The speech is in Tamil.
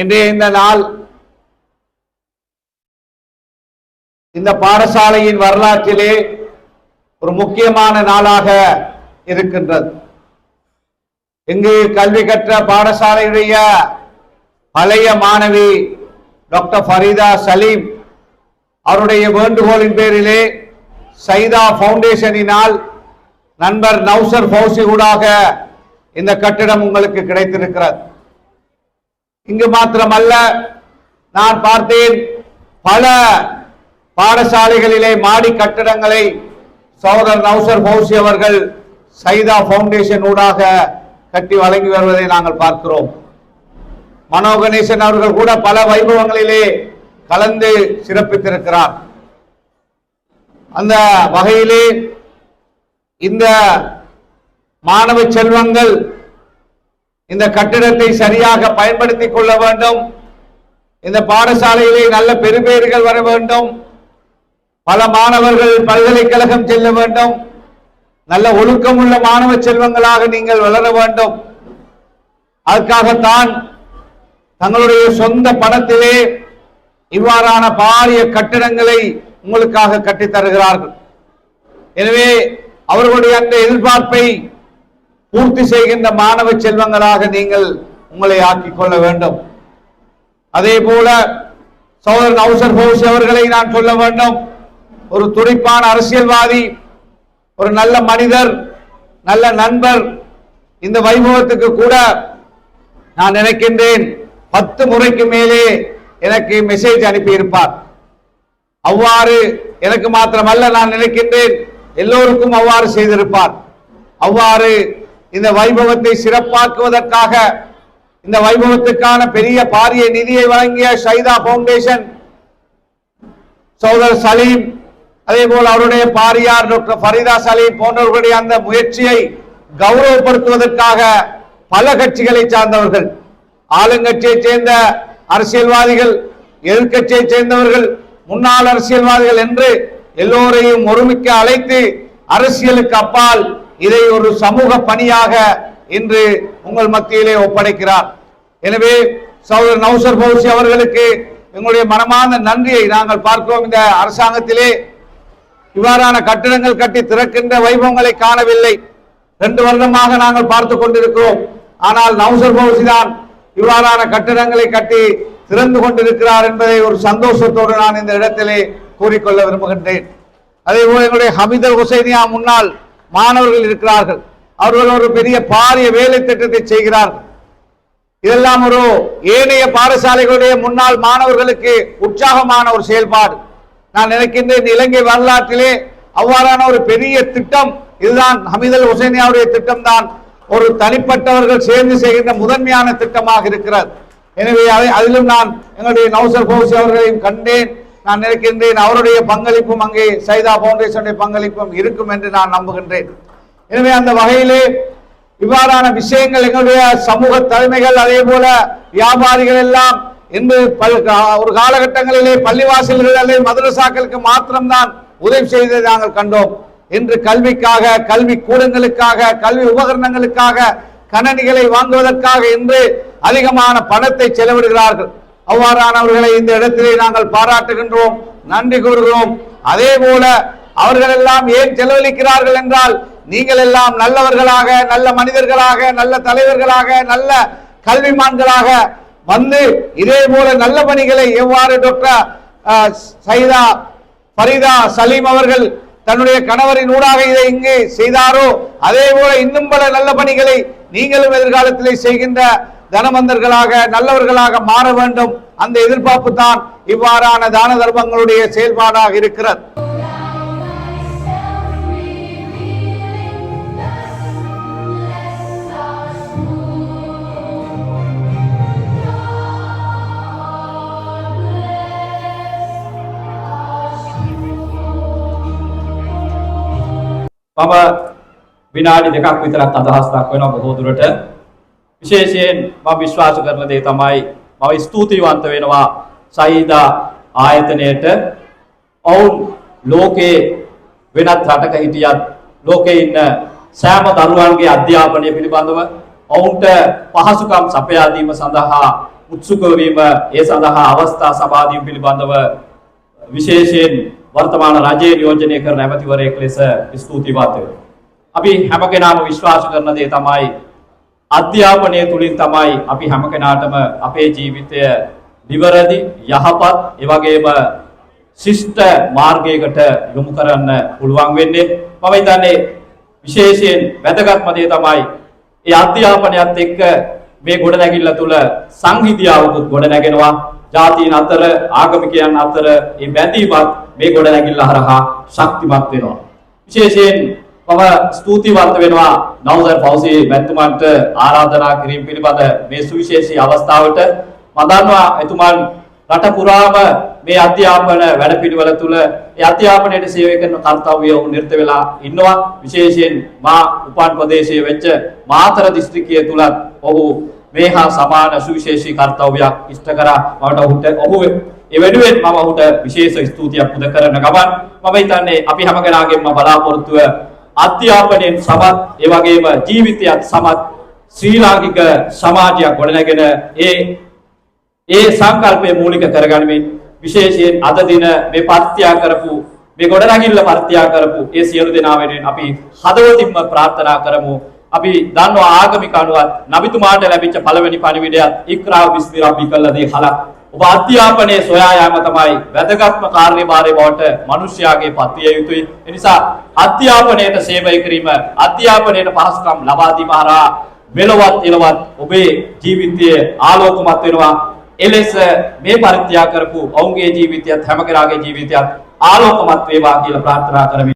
இன்றைய இந்த நாள் இந்த பாடசாலையின் வரலாற்றிலே ஒரு முக்கியமான நாளாக இருக்கின்றது. இங்கு கல்வி கற்ற பாடசாலையுடைய பழைய மாணவி டாக்டர் ஃபரீதா சலீம் அவருடைய வேண்டுகோளின் பேரிலே சைதா பவுண்டேஷனினால் நண்பர் நௌசர் ஃபௌசி ஊடாக இந்த கட்டிடம் உங்களுக்கு கிடைத்திருக்கிறது. இங்கு மாத்திரமல்ல, நான் பார்த்தேன் பல பாடசாலைகளிலே மாடி கட்டிடங்களை சகோதரர் நௌசர் ஃபௌசி அவர்கள் சைதா பவுண்டேஷன் ஊடாக கட்டி வழங்கி வருவதை நாங்கள் பார்க்கிறோம். மனோ கணேசன் அவர்கள் கூட பல வைபவங்களிலே கலந்து சிறப்பித்திருக்கிறார். அந்த வகையிலே இந்த மாணவ செல்வங்கள் இந்த கட்டிடத்தை சரியாக பயன்படுத்திக் கொள்ள வேண்டும். இந்த பாடசாலையிலே நல்ல பெறுபேறுகள் வர வேண்டும். பல மாணவர்கள் பல்கலைக்கழகம் செல்ல வேண்டும். நல்ல ஒழுக்கமுள்ள மாணவ செல்வங்களாக நீங்கள் வளர வேண்டும். அதற்காகத்தான் தங்களுடைய சொந்த பணத்திலே இவ்வாறான பாரிய கட்டிடங்களை உங்களுக்காக கட்டித் தருகிறார்கள். எனவே அவர்களுடைய அந்த எதிர்பார்ப்பை பூர்த்தி செய்கின்ற மாணவ செல்வங்களாக நீங்கள் உங்களை ஆக்கிக் கொள்ள வேண்டும். அதே போல சகோதரர் நௌசர் ஃபௌசி அவர்களை நான் சொல்ல வேண்டும். ஒரு துடிப்பான அரசியல்வாதி, ஒரு நல்ல மனிதர், நல்ல நண்பர். இந்த வைபவத்துக்கு கூட நான் நினைக்கின்றேன் 10 முறைக்கு மேலே எனக்கு மெசேஜ் அனுப்பியிருப்பார். அவ்வாறு எனக்கு மாத்திரமல்ல, நான் நினைக்கின்றேன் எல்லோருக்கும் அவ்வாறு செய்திருப்பார். அவ்வாறு இந்த வைபவத்தை சிறப்பாக்குவதற்காக இந்த வைபவத்துக்கான பெரிய பாரிய நிதியை வழங்கிய சைதா பவுண்டேஷன் சகோதரர் சலீம், அதே போல் அவருடைய பாரியார் டாக்டர் ஃபரீதா சலீம் போன்றவர்களுடைய அந்த முயற்சியை கௌரவப்படுத்துவதற்காக பல கட்சிகளை சார்ந்தவர்கள், ஆளுங்கட்சியை சேர்ந்த அரசியல்வாதிகள், எதிர்கட்சியை சேர்ந்தவர்கள், முன்னாள் அரசியல்வாதிகள் என்று எல்லோரையும் ஒருமிக்க அழைத்து அரசியலுக்கு அப்பால் இதை ஒரு சமூக பணியாக இன்று உங்கள் மத்தியிலே ஒப்படைக்கிறார். எனவே சகோதரர் நௌசர் ஃபௌசி அவர்களுக்கு எங்களுடைய மனமார்ந்த நன்றியை நாங்கள் பார்க்கிறோம். இந்த அரசாங்கத்திலே இவ்வாறான கட்டிடங்கள் கட்டி திறக்கின்ற வைபவங்களை காணவில்லை. 2 வருடமாக நாங்கள் பார்த்து கொண்டிருக்கிறோம். ஆனால் நௌசர் ஃபௌசி தான் இவ்வாறான கட்டிடங்களை கட்டி திறந்து கொண்டிருக்கிறார் என்பதை ஒரு சந்தோஷத்தோடு நான் இந்த இடத்திலே கூறிக்கொள்ள விரும்புகின்றேன். அதே போல எங்களுடைய ஹமீதல் ஹுசைனியா முன்னாள் மாணவர்கள் இருக்கிறார்கள். அவர்கள் ஒரு பெரிய பாரிய வேலை திட்டத்தை செய்கிறார்கள். இதெல்லாம் ஒரு ஏனைய பாடசாலைகளுடைய முன்னாள் மாணவர்களுக்கு உற்சாகமான ஒரு செயல்பாடு. நான் நினைக்கின்றேன் இலங்கை வரலாற்றிலே அவ்வாறான ஒரு பெரிய திட்டம் இதுதான். ஹமீதல் ஹுசைனியாவுடைய திட்டம் தான் ஒரு தனிப்பட்டவர்கள் சேர்ந்து செய்கின்ற முதன்மையான திட்டமாக இருக்கிறது. எனவே அதிலும் நான் எங்களுடைய நௌசர் ஃபௌசி அவர்களையும் கண்டேன். நான் நினைக்கின்றேன் அவருடைய பங்களிப்பும் அங்கே சைதா பவுண்டேஷனுடைய பங்களிப்பும் இருக்கும் என்று நான் நம்புகின்றேன். எனவே அந்த வகையிலே இவ்வாறான விஷயங்கள் எங்களுடைய சமூக தலைமைகள், அதே போல வியாபாரிகள் எல்லாம் இன்று ஒரு காலகட்டங்களிலே பள்ளிவாசல்கள் அல்லது மதரசாக்களுக்கு மாத்திரம்தான் உதவி செய்ததை நாங்கள் கண்டோம். இன்று கல்விக்காக, கல்வி கூடங்களுக்காக, கல்வி உபகரணங்களுக்காக, கணனிகளை வாங்குவதற்காக இன்று அதிகமான பணத்தை செலவிடுகிறார்கள். அவ்வாறானவர்களை இந்த இடத்திலே நாங்கள் பாராட்டுகின்றோம், நன்றி கூறுகிறோம். அதே போல அவர்கள் எல்லாம் ஏன் செலவழிக்கிறார்கள் என்றால், நீங்கள் எல்லாம் நல்லவர்களாக, நல்ல மனிதர்களாக, நல்ல தலைவர்களாக, நல்ல கல்விமான்களாக வந்து இதே போல நல்ல பணிகளை எவ்வாறு டாக்டர் சைதா ஃபரீதா சலீம் அவர்கள் தன்னுடைய கணவரின் ஊடாக இதை இங்கு செய்தாரோ, அதே போல இன்னும் பல நல்ல பணிகளை நீங்களும் எதிர்காலத்திலே செய்கின்ற தனவந்தர்களாக, நல்லவர்களாக மாற வேண்டும். அந்த எதிர்பார்ப்பு தான் இவ்வாறான தான தர்மங்களுடைய செயல்பாடாக இருக்கிறது. මම විනාඩි 2ක් විතරක් අදහස් දක්වනවා බොහෝ දුරට. විශේෂයෙන් මම විශ්වාස කරන දේ තමයි මම ස්තුතිවන්ත වෙනවා සයිදා ආයතනයට. ඔවුන් ලෝකේ වෙනත් රටක හිටියත් ලෝකේ ඉන්න සෑම දරුවන්ගේ අධ්‍යාපනය පිළිබඳව ඔවුන්ට පහසුකම් සපයා දීම සඳහා උත්සුක වීම, ඒ සඳහා අවස්ථා සබා දීම පිළිබඳව විශේෂයෙන් වර්තමාන රජයේ නියෝජනය කරන ඇමතිවරයෙක් ලෙස ස්තුතිවන්ත වෙනවා. අපි හැම කෙනාම විශ්වාස කරන දේ තමයි අධ්‍යාපනය තුලින් තමයි අපි හැම කෙනාටම අපේ ජීවිතය නිවැරදි, යහපත්, ඒ වගේම ශිෂ්ට මාර්ගයකට යොමු කරන්න පුළුවන් වෙන්නේ. මම හිතන්නේ විශේෂයෙන් වැදගත්ම දේ තමයි ඒ අධ්‍යාපනයත් එක්ක මේ ගොඩනැගිල්ල තුල සංහිඳියාවකුත් ගොඩනැගෙනවා. ජාතීන් අතර, ආගමිකයන් අතර මේ බැඳීමත් මේ ගොඩනැගිල්ල හරහා ශක්තිමත් වෙනවා. විශේෂයෙන් මම ස්තුතිවන්ත වෙනවා නවුසර් ෆෞසි මැතිතුමන්ට ආරාධනා කිරීම පිළිබඳ මේ සුවිශේෂී අවස්ථාවට. මම දන්නවා එතුමන් රට පුරාම මේ අධ්‍යාපන වැඩපිළිවෙල තුල ඒ අධ්‍යාපනයේ සේවය කරන කර්තව්‍ය වුන් නිරත වෙලා ඉන්නවා. විශේෂයෙන් මා උපන් ප්‍රදේශයේ වෙච්ච මාතර දිස්ත්‍රික්කයේ තුලත් ඔහු මේ හා සමාන සුවිශේෂී කර්තව්‍යයක් ඉෂ්ට කරා. ඔහු ඒ වෙනුවෙන් මම ඔහුට විශේෂ ස්තුතියක් පුද කරන ගමන් මම හිතන්නේ අපි හැම කෙනාගේම බලාපොරොත්තුව අධ්‍යාපනයෙන් සමත්, ඒ වගේම ජීවිතයත් සමත් ශ්‍රී ලාංකික සමාජයක් ගොඩනැගෙන ඒ සංකල්පය මූලික කරගනිමින් විශේෂයෙන් අද දින මේ පත්‍යා කරපු මේ ගොඩනැගිල්ල පත්‍යා කරපු ඒ සියලු දෙනා වෙනුවෙන් අපි හදවතින්ම ප්‍රාර්ථනා කරමු. අපි දන්නවා ආගමික අනුවත් නබිතුමාට ලැබිච්ච පළවෙනි පණිවිඩයත් ඉක්රා බිස්මි රබ්බිකල්ලදී හලක්. ඔබ අධ්‍යාපනයේ සොයා යාම තමයි වැදගත්ම කාර්යභාරය බවට මිනිස්යාගේ පත්විය යුතුයි. ඒ නිසා අධ්‍යාපනයට සේවය කිරීම, අධ්‍යාපනයට පහසුකම් ලබා දීම හරහා මෙලොවත් එලොවත් ඔබේ ජීවිතයේ ආලෝකමත් වෙනවා. එලෙස මේ පරිත්‍යාග කරපු ඔවුන්ගේ ජීවිතයත් හැම කෙනාගේ ජීවිතයත් ආලෝකමත් වේවා කියලා ප්‍රාර්ථනා කරමි.